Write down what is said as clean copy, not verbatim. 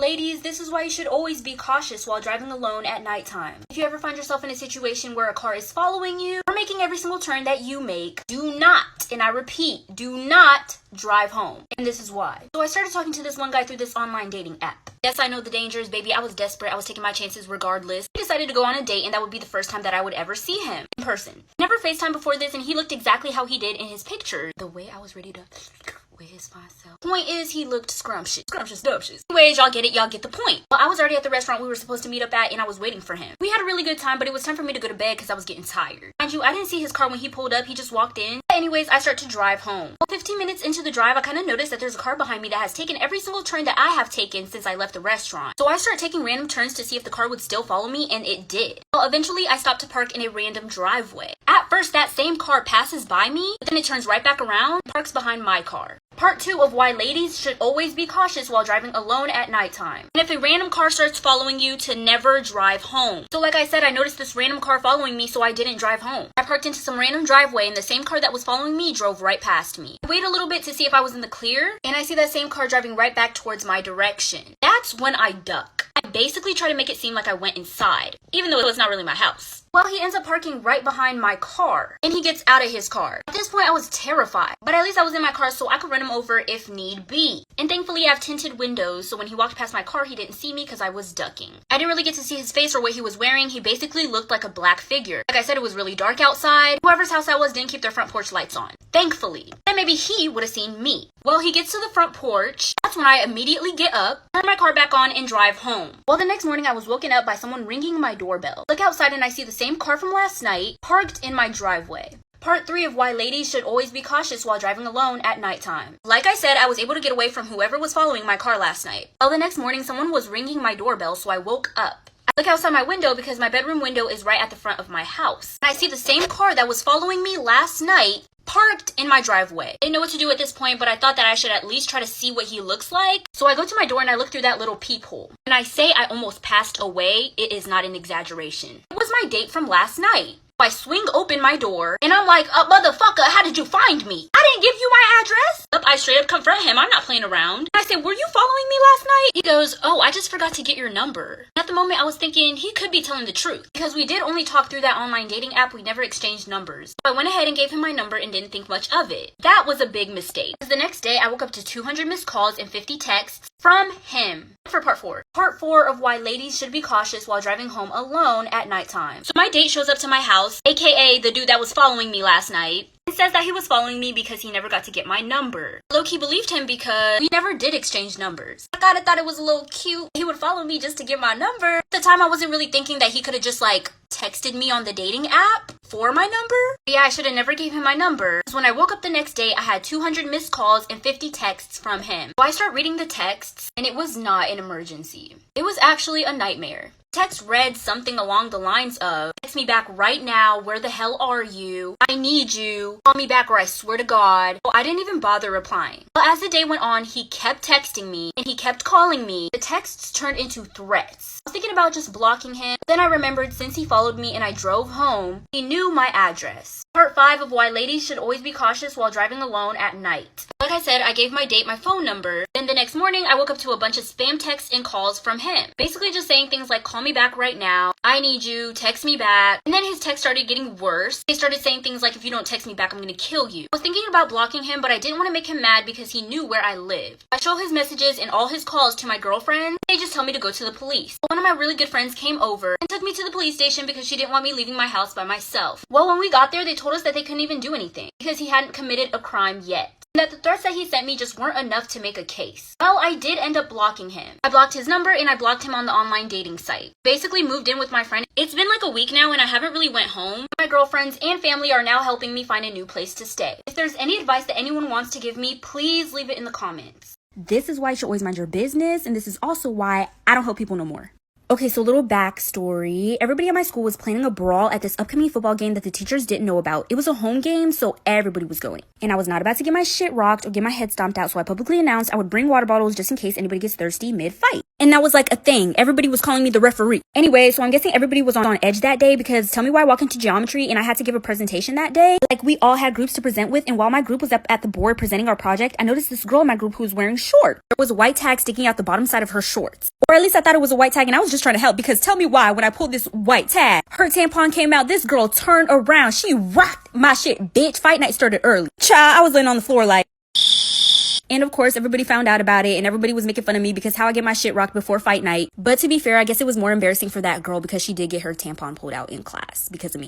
Ladies, this is why you should always be cautious while driving alone at nighttime. If you ever find yourself in a situation where a car is following you or making every single turn that you make, do not, and I repeat, do not drive home. And this is why. So I started talking to this one guy through this online dating app. Yes, I know the dangers, baby. I was desperate. I was taking my chances regardless. I decided to go on a date, and that would be the first time that I would ever see him in person. Never FaceTime before this, and he looked exactly how he did in his pictures. The way I was ready to with his fine self. Point is, he looked scrumptious. Anyways, y'all get it. Y'all get the point. Well, I was already at the restaurant we were supposed to meet up at, and I was waiting for him. We had a really good time, but it was time for me to go to bed because I was getting tired. Mind you, I didn't see his car when he pulled up. He just walked in. But anyways, I start to drive home. Well, 15 minutes into the drive, I kind of noticed that there's a car behind me that has taken every single turn that I have taken since I left the restaurant. So I start taking random turns to see if the car would still follow me, and it did. Well, eventually, I stopped to park in a random driveway. At first, that same car passes by me, but then it turns right back around and parks behind my car. Part 2 of why ladies should always be cautious while driving alone at nighttime. And if a random car starts following you, to never drive home. So like I said, I noticed this random car following me, so I didn't drive home. I parked into some random driveway, and the same car that was following me drove right past me. I waited a little bit to see if I was in the clear, and I see that same car driving right back towards my direction. That's when I duck. I basically try to make it seem like I went inside, even though it was not really my house. Well, he ends up parking right behind my car, and he gets out of his car. At this point, I was terrified, but at least I was in my car so I could run him over if need be. And thankfully, I have tinted windows, so when he walked past my car, he didn't see me because I was ducking. I didn't really get to see his face or what he was wearing. He basically looked like a black figure. Like I said, it was really dark outside. Whoever's house I was didn't keep their front porch lights on. Thankfully. Then maybe he would have seen me. Well, he gets to the front porch. That's when I immediately get up, turn my car back on, and drive home. Well, the next morning, I was woken up by someone ringing my doorbell. Look outside and I see the same car from last night parked in my driveway. Part 3 of why ladies should always be cautious while driving alone at nighttime. Like I said, I was able to get away from whoever was following my car last night. Well, the next morning, someone was ringing my doorbell, so I woke up. I look outside my window because my bedroom window is right at the front of my house. And I see the same car that was following me last night parked in my driveway. I didn't know what to do at this point, but I thought that I should at least try to see what he looks like. So I go to my door and I look through that little peephole. When I say I almost passed away, it is not an exaggeration. It was my date from last night. I swing open my door, and I'm like, motherfucker, how did you find me? I didn't give you my address. I straight up confront him. I'm not playing around. And I said, were you following me last night? He goes, oh, I just forgot to get your number. At the moment, I was thinking he could be telling the truth, because we did only talk through that online dating app. We never exchanged numbers. So I went ahead and gave him my number and didn't think much of it. That was a big mistake. The next day, I woke up to 200 missed calls and 50 texts from him. For part 4. Part 4 of why ladies should be cautious while driving home alone at nighttime. So my date shows up to my house, aka the dude that was following me last night, and says that he was following me because he never got to get my number. Low-key believed him because we never did exchange numbers. I kinda thought it was a little cute. He would follow me just to get my number. At the time, I wasn't really thinking that he could have just texted me on the dating app for my number. But yeah, I should have never gave him my number. So when I woke up the next day, I had 200 missed calls and 50 texts from him. So I start reading the texts, and it was not an emergency. It was actually a nightmare. Text read something along the lines of, text me back right now, where the hell are you? I need you. Call me back or I swear to God. Well, I didn't even bother replying. But as the day went on, he kept texting me and he kept calling me. The texts turned into threats. I was thinking about just blocking him. Then I remembered since he followed me and I drove home, he knew my address. Part 5 of why ladies should always be cautious while driving alone at night. Like I said, I gave my date my phone number. Then the next morning, I woke up to a bunch of spam texts and calls from him. Basically just saying things like, call me back right now, I need you, text me back. And then his text started getting worse. They started saying things like, if you don't text me back, I'm gonna kill you. I was thinking about blocking him, but I didn't want to make him mad because he knew where I lived. I show his messages and all his calls to my girlfriend. They just tell me to go to the police. One of my really good friends came over and took me to the police station because she didn't want me leaving my house by myself. Well, when we got there, they told us that they couldn't even do anything because he hadn't committed a crime yet. That the threats that he sent me just weren't enough to make a case. Well, I did end up blocking him. I blocked his number and I blocked him on the online dating site. Basically moved in with my friend. It's been like a week now and I haven't really went home. My girlfriends and family are now helping me find a new place to stay. If there's any advice that anyone wants to give me, please leave it in the comments. This is why you should always mind your business, and this is also why I don't help people no more. Okay, so little backstory. Everybody at my school was planning a brawl at this upcoming football game that the teachers didn't know about. It was a home game, so everybody was going. And I was not about to get my shit rocked or get my head stomped out, so I publicly announced I would bring water bottles just in case anybody gets thirsty mid-fight. And that was like a thing. Everybody was calling me the referee. Anyway, so I'm guessing everybody was on edge that day because tell me why I walk into geometry and I had to give a presentation that day. Like, we all had groups to present with, and while my group was up at the board presenting our project, I noticed this girl in my group who was wearing shorts. There was a white tag sticking out the bottom side of her shorts. Or at least I thought it was a white tag and I was just trying to help, because tell me why when I pulled this white tag, her tampon came out, this girl turned around. She rocked my shit, bitch. Fight night started early. Child, I was laying on the floor like... And of course, everybody found out about it and everybody was making fun of me because how I get my shit rocked before fight night. But to be fair, I guess it was more embarrassing for that girl because she did get her tampon pulled out in class because of me.